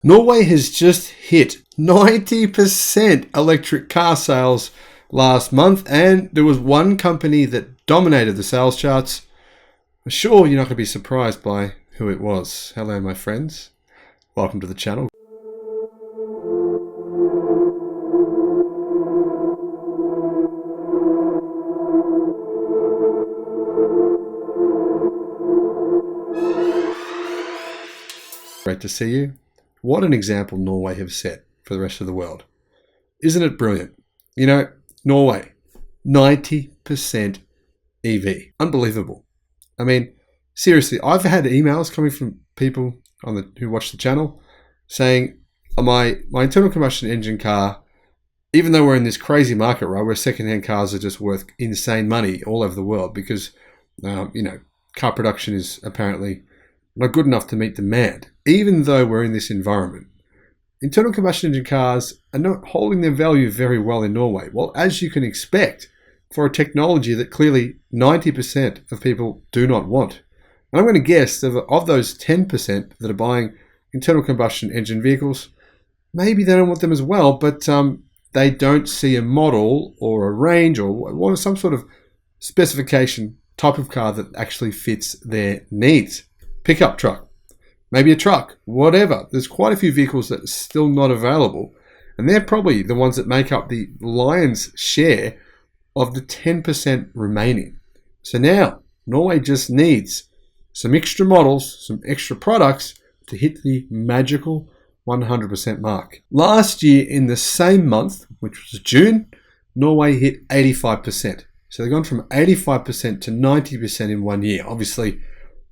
Norway has just hit 90% electric car sales last month, and there was one company that dominated the sales charts. I'm sure you're not going to be surprised by who it was. Hello, my friends. Welcome to the channel. Great to see you. What an example Norway have set for the rest of the world. Isn't it brilliant? You know, Norway, 90% EV. Unbelievable. I mean, seriously, I've had emails coming from people who watch the channel saying my internal combustion engine car, even though we're in this crazy market, right, where secondhand cars are just worth insane money all over the world because, car production is apparently not good enough to meet demand. Even though we're in this environment, internal combustion engine cars are not holding their value very well in Norway. Well, as you can expect for a technology that clearly 90% of people do not want. And I'm going to guess that of those 10% that are buying internal combustion engine vehicles, maybe they don't want them as well, but they don't see a model or a range or some sort of specification type of car that actually fits their needs. Pickup truck, maybe a truck, whatever. There's quite a few vehicles that are still not available, and they're probably the ones that make up the lion's share of the 10% remaining. So now Norway just needs some extra models, some extra products to hit the magical 100% mark. Last year in the same month, which was June, Norway hit 85%. So they've gone from 85% to 90% in 1 year. Obviously,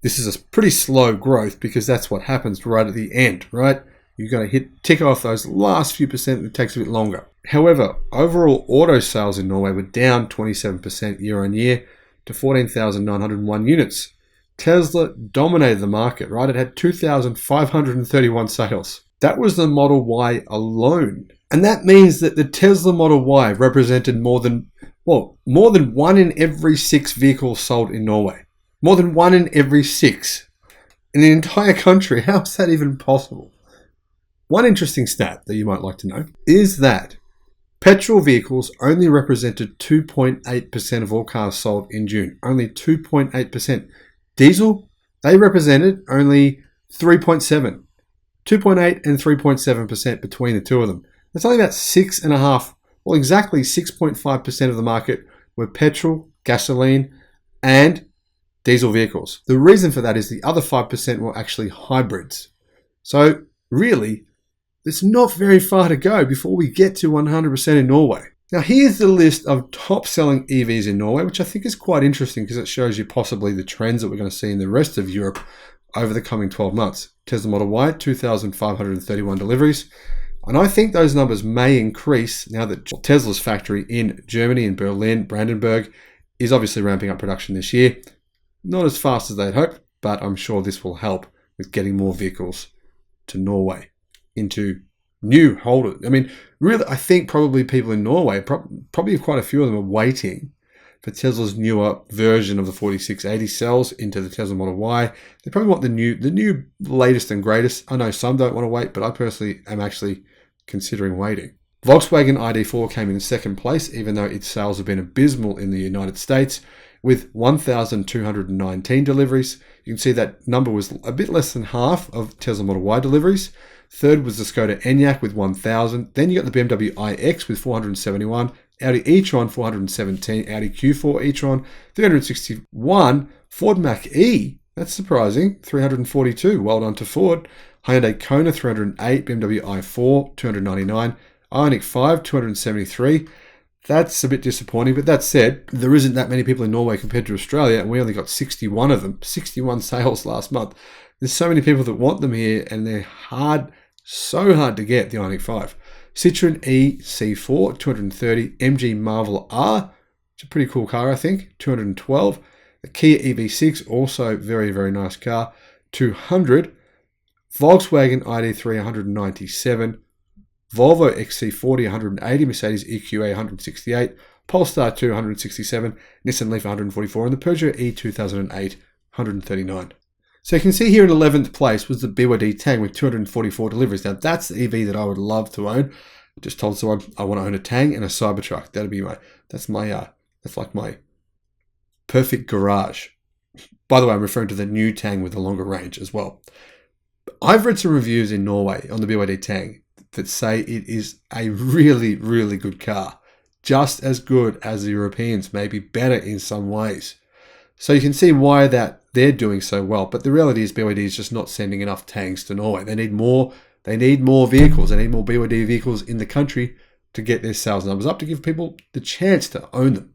this is a pretty slow growth because that's what happens right at the end, right? You've got to tick off those last few percent. It takes a bit longer. However, overall auto sales in Norway were down 27% year on year to 14,901 units. Tesla dominated the market, right? It had 2,531 sales. That was the Model Y alone. And that means that the Tesla Model Y represented more than 1 in every 6 vehicles sold in Norway. More than 1 in every 6 in the entire country. How is that even possible? One interesting stat that you might like to know is that petrol vehicles only represented 2.8% of all cars sold in June. Only 2.8%. Diesel, they represented only 3.7%. 2.8 and 3.7% between the two of them. That's only about 6.5%, exactly 6.5% of the market were petrol, gasoline, and diesel vehicles. The reason for that is the other 5% were actually hybrids. So really, there's not very far to go before we get to 100% in Norway. Now here's the list of top selling EVs in Norway, which I think is quite interesting because it shows you possibly the trends that we're going to see in the rest of Europe over the coming 12 months. Tesla Model Y, 2,531 deliveries. And I think those numbers may increase now that Tesla's factory in Germany, in Berlin, Brandenburg, is obviously ramping up production this year. Not as fast as they'd hoped, but I'm sure this will help with getting more vehicles to Norway into new holders. I mean, really, I think probably people in Norway, probably quite a few of them are waiting for Tesla's newer version of the 4680 cells into the Tesla Model Y. They probably want the new latest and greatest. I know some don't want to wait, but I personally am actually considering waiting. Volkswagen ID4 came in second place, even though its sales have been abysmal in the United States, with 1,219 deliveries. You can see that number was a bit less than half of Tesla Model Y deliveries. Third was the Skoda Enyaq with 1,000. Then you got the BMW iX with 471, Audi e-tron 417, Audi Q4 e-tron 361, Ford Mach-E, that's surprising, 342. Well done to Ford. Hyundai Kona 308, BMW i4 299, Ioniq 5 273. That's a bit disappointing, but that said, there isn't that many people in Norway compared to Australia, and we only got 61 of them, 61 sales last month. There's so many people that want them here, and they're so hard to get, the Ioniq 5. Citroen EC4, 230, MG Marvel R, it's a pretty cool car, I think, 212. The Kia EV6, also very, very nice car, 200. Volkswagen ID3, 197. Volvo XC40 180, Mercedes EQA 168, Polestar 2 167, Nissan Leaf 144, and the Peugeot E 2008 139. So you can see here in 11th place was the BYD Tang with 244 deliveries. Now that's the EV that I would love to own. I just told someone I want to own a Tang and a Cybertruck. That's like my perfect garage. By the way, I'm referring to the new Tang with the longer range as well. I've read some reviews in Norway on the BYD Tang that say it is a really, really good car. Just as good as the Europeans, maybe better in some ways. So you can see why that they're doing so well. But the reality is BYD is just not sending enough Tangs to Norway. They need more vehicles. They need more BYD vehicles in the country to get their sales numbers up, to give people the chance to own them.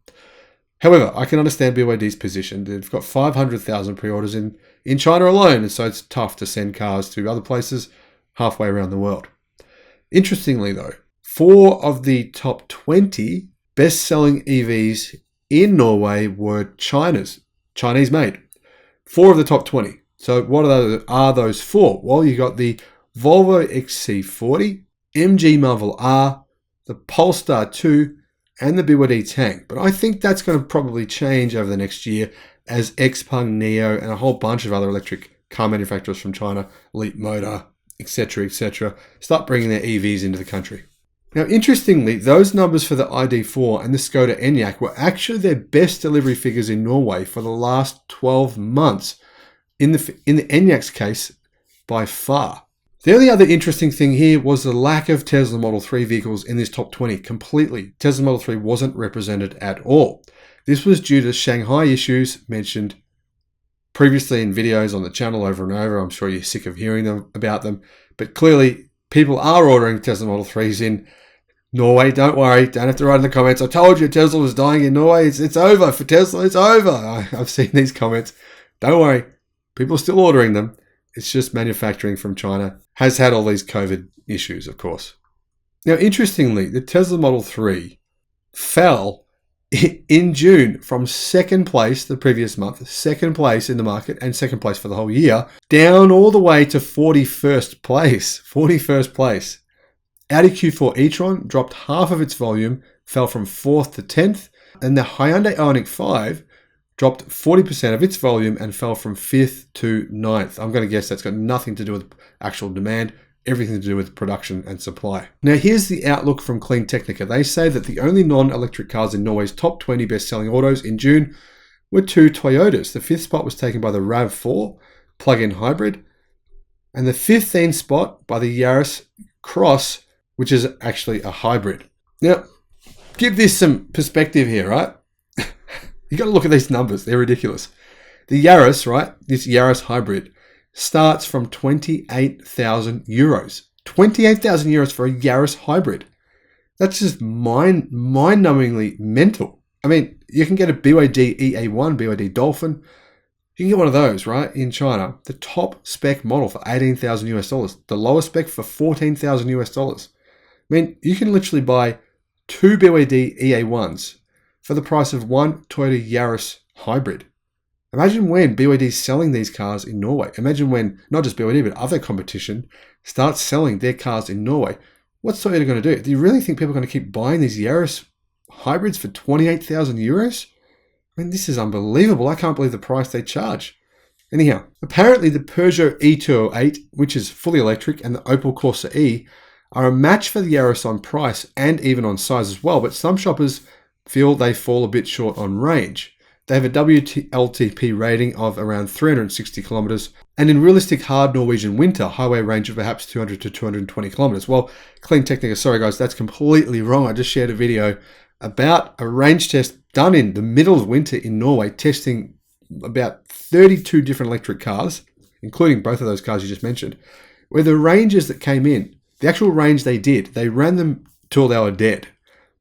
However, I can understand BYD's position. They've got 500,000 pre-orders in China alone, and so it's tough to send cars to other places halfway around the world. Interestingly though, 4 of the top 20 best-selling EVs in Norway were Chinese made. 4 of the top 20. So what are those 4? Well, you got the Volvo XC40, MG Marvel R, the Polestar 2, and the BYD Tang. But I think that's going to probably change over the next year as Xpeng, Neo, and a whole bunch of other electric car manufacturers from China, Leap Motor, etc., start bringing their EVs into the country. Now, interestingly, those numbers for the ID4 and the Skoda Enyaq were actually their best delivery figures in Norway for the last 12 months. In the Enyaq's case, by far. The only other interesting thing here was the lack of Tesla Model 3 vehicles in this top 20 completely. Tesla Model 3 wasn't represented at all. This was due to Shanghai issues mentioned previously in videos on the channel over and over. I'm sure you're sick of hearing about them. But clearly, people are ordering Tesla Model 3s in Norway. Don't worry. Don't have to write in the comments, I told you Tesla was dying in Norway. It's over for Tesla. It's over. I've seen these comments. Don't worry. People are still ordering them. It's just manufacturing from China has had all these COVID issues, of course. Now, interestingly, the Tesla Model 3 fell in June from second place the previous month, second place in the market, and second place for the whole year, down all the way to 41st place. 41st place. Audi Q4 e-tron dropped half of its volume, fell from 4th to 10th, and the Hyundai Ioniq 5 dropped 40% of its volume and fell from 5th to 9th. I'm going to guess that's got nothing to do with actual demand, everything to do with production and supply. Now, here's the outlook from Clean Technica. They say that the only non-electric cars in Norway's top 20 best-selling autos in June were 2 Toyotas. The 5th spot was taken by the RAV4 plug-in hybrid, and the 15th spot by the Yaris Cross, which is actually a hybrid. Now, give this some perspective here, right? You got to look at these numbers. They're ridiculous. The Yaris, right? This Yaris hybrid starts from 28,000 euros. 28,000 euros for a Yaris hybrid. That's just mind-numbingly mental. I mean, you can get a BYD EA1, BYD Dolphin. You can get one of those, right? In China, the top spec model for 18,000 US dollars. The lowest spec for 14,000 US dollars. I mean, you can literally buy 2 BYD EA1s for the price of 1 Toyota Yaris hybrid. Imagine when BYD is selling these cars in Norway. Imagine when not just BYD but other competition starts selling their cars in Norway. What's Toyota going to do? Do you really think people are going to keep buying these Yaris hybrids for 28,000 euros? I mean, this is unbelievable. I can't believe the price they charge. Anyhow, apparently the Peugeot E208, which is fully electric, and the Opel Corsa E are a match for the Yaris on price and even on size as well, but some shoppers feel they fall a bit short on range. They have a WLTP rating of around 360 kilometers, and in realistic hard Norwegian winter, highway range of perhaps 200 to 220 kilometers. Well, Clean Technica, sorry guys, that's completely wrong. I just shared a video about a range test done in the middle of winter in Norway, testing about 32 different electric cars, including both of those cars you just mentioned, where the ranges that came in, the actual range they ran them till they were dead.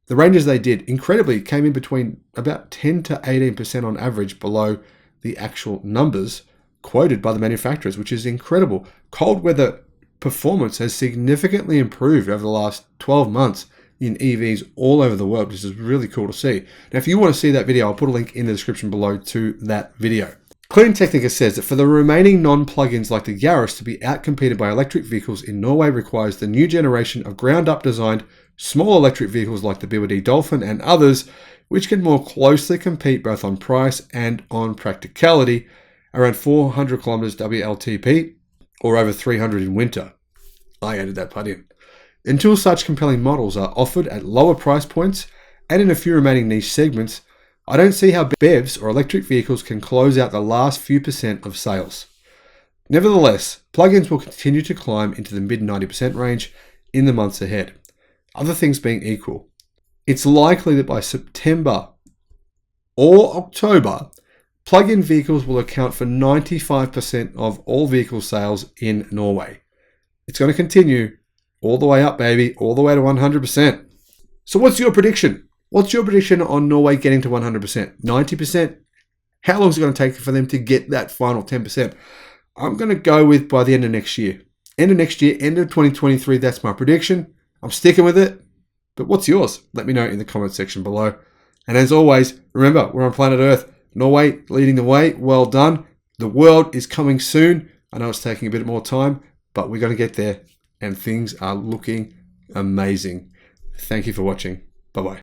The ranges they did, incredibly, came in between about 10 to 18% on average below the actual numbers quoted by the manufacturers, which is incredible. Cold weather performance has significantly improved over the last 12 months in EVs all over the world, which is really cool to see. Now, if you want to see that video, I'll put a link in the description below to that video. Clean Technica says that for the remaining non-plug-ins like the Yaris to be outcompeted by electric vehicles in Norway requires the new generation of ground-up designed small electric vehicles like the BYD Dolphin and others, which can more closely compete both on price and on practicality, around 400 kilometers WLTP, or over 300 in winter. I added that part in. Until such compelling models are offered at lower price points and in a few remaining niche segments, I don't see how BEVs or electric vehicles can close out the last few percent of sales. Nevertheless, plug-ins will continue to climb into the mid 90% range in the months ahead. Other things being equal, it's likely that by September or October, plug-in vehicles will account for 95% of all vehicle sales in Norway. It's going to continue all the way up, baby, all the way to 100%. So what's your prediction? What's your prediction on Norway getting to 100%? 90%? How long is it going to take for them to get that final 10%? I'm going to go with by the end of next year. End of next year, end of 2023, that's my prediction. I'm sticking with it. But what's yours? Let me know in the comment section below. And as always, remember, we're on planet Earth. Norway leading the way. Well done. The world is coming soon. I know it's taking a bit more time, but we're going to get there. And things are looking amazing. Thank you for watching. Bye-bye.